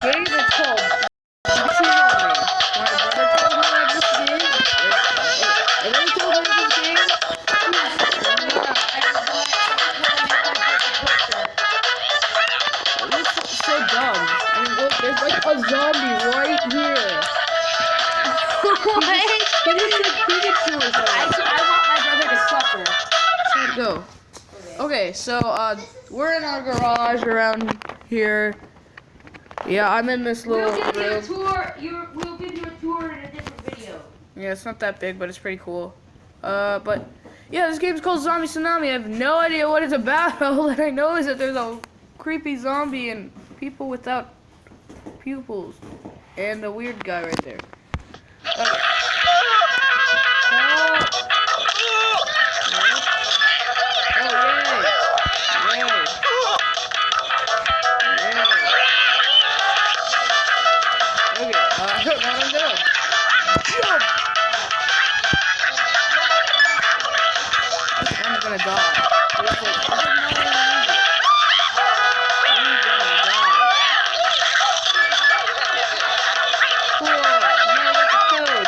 game is called Tsunami. My brother told me about this game. And then he told me about this game. It looks so dumb. I mean, look, there's like a zombie right here. He looks like Pikachu or something. I want my brother to suffer. Let's go. Okay, so we're in our garage around here. Yeah, I'm in this little We'll give you a room. tour. We'll give you a tour in a different video. Yeah, it's not that big, but it's pretty cool. But yeah, this game's called Zombie Tsunami. I have no idea what it's about. All that I know is that there's a creepy zombie and people without pupils, and a weird guy right there. Okay. I'm gonna die. Cool. Now I got the code.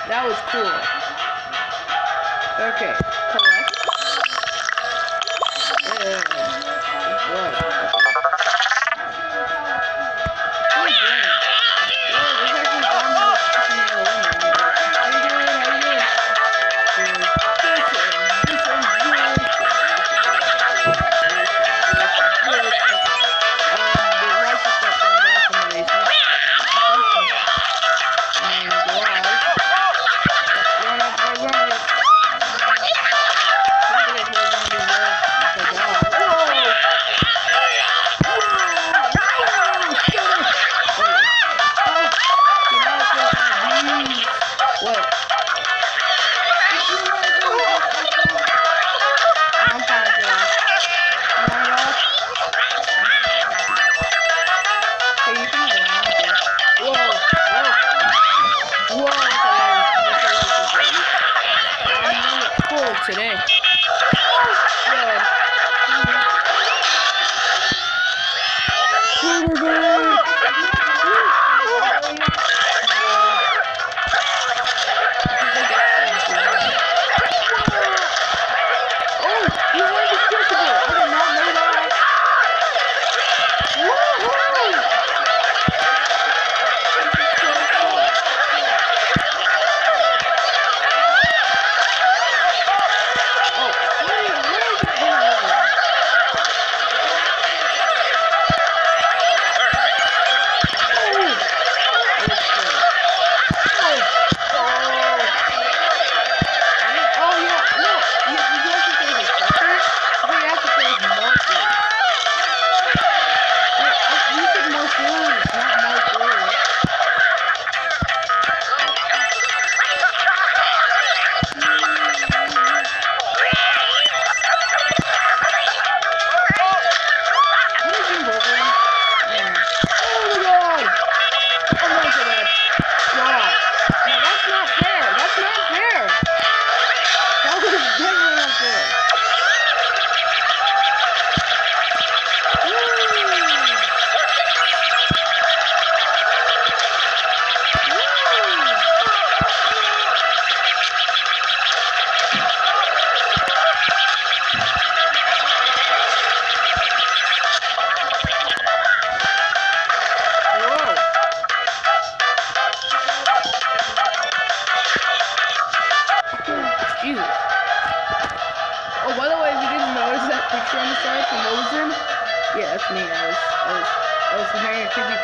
That was cool. Okay, collect.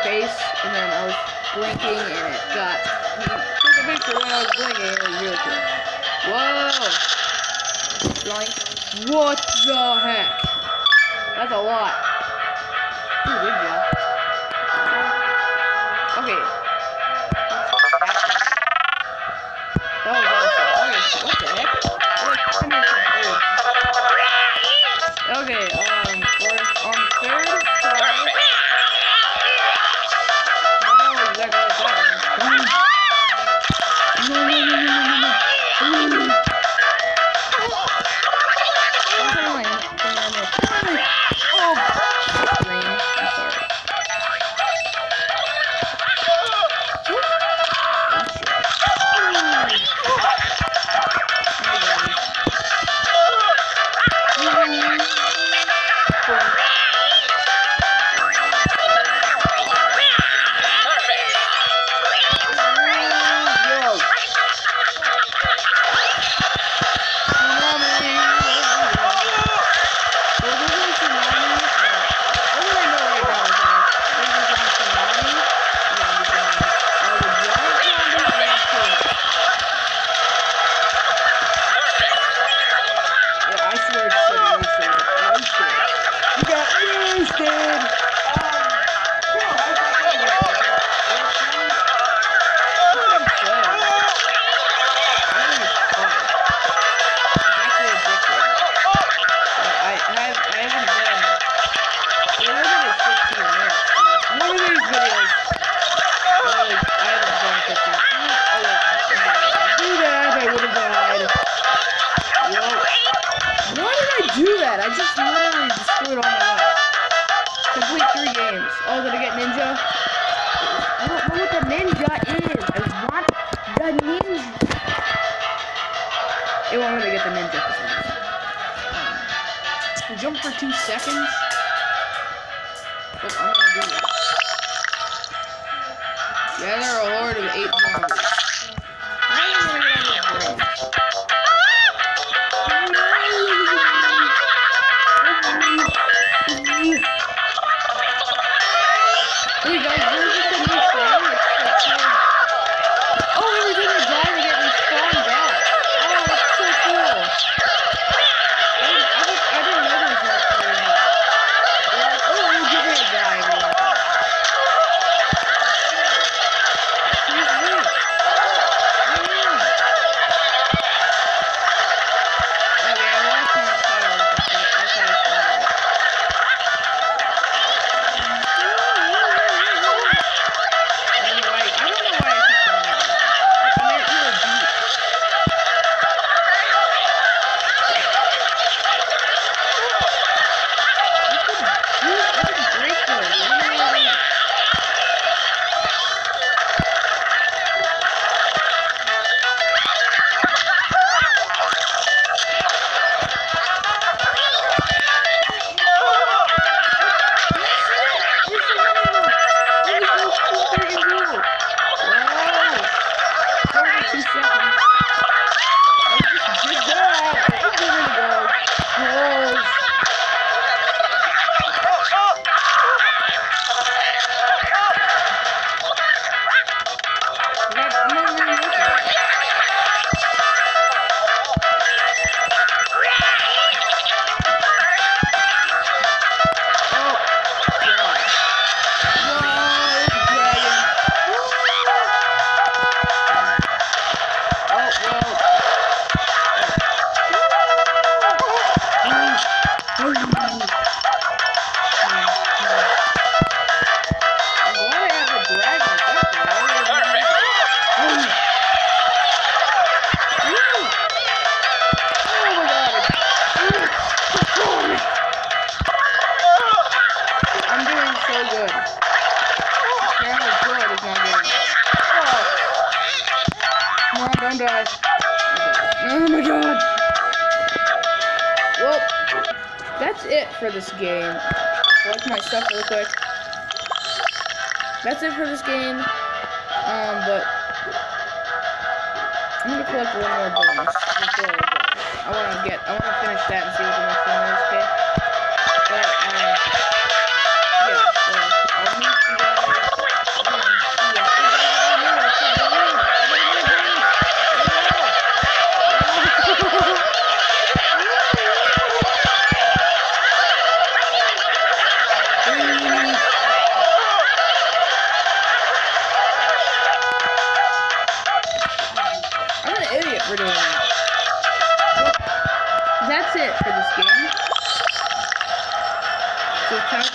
face, and then I was blinking, and it got took a picture when I was blinking. It was really cool. Whoa! Like, what the heck? That's a lot. Ooh, good job. Okay. That was awesome. Okay, what the heck? Okay, we're on third try. I don't know exactly what's happening. No. Oh, green. I'm sorry. I just literally destroyed all my life. Complete 3 games. Oh, did I get ninja? I don't know what the ninja is. I want the ninja. It won't let me get the ninja for some reason. Jump for 2 seconds. Oh, I'm gonna do that. Gather a horde of 8 zombies. Hey guys, this is just a new thing. It's like, oh, every time I die, they get respawned back. Oh, that's so cool. I didn't know there was that thing. Oh, you give me a die. Here's me. Okay, I lost my power. Don't die. Oh my god. Well, that's it for this game. Collect my stuff real quick. That's it for this game. But I'm gonna collect one more bonus before we go. I wanna finish that and see what the next one is, okay? But yeah, so I'll meet you guys doing that. Well, that's it for this game.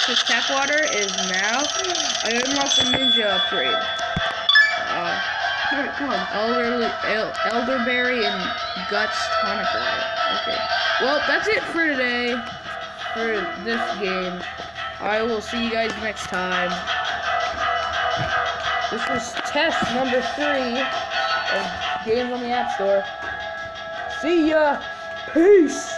So tap water is now. I unlocked the ninja upgrade. Alright, come on. Elderberry and Guts tonic water. Okay. Well, that's it for today. For this game. I will see you guys next time. This was test number 3 of games on the App Store. See ya. Peace.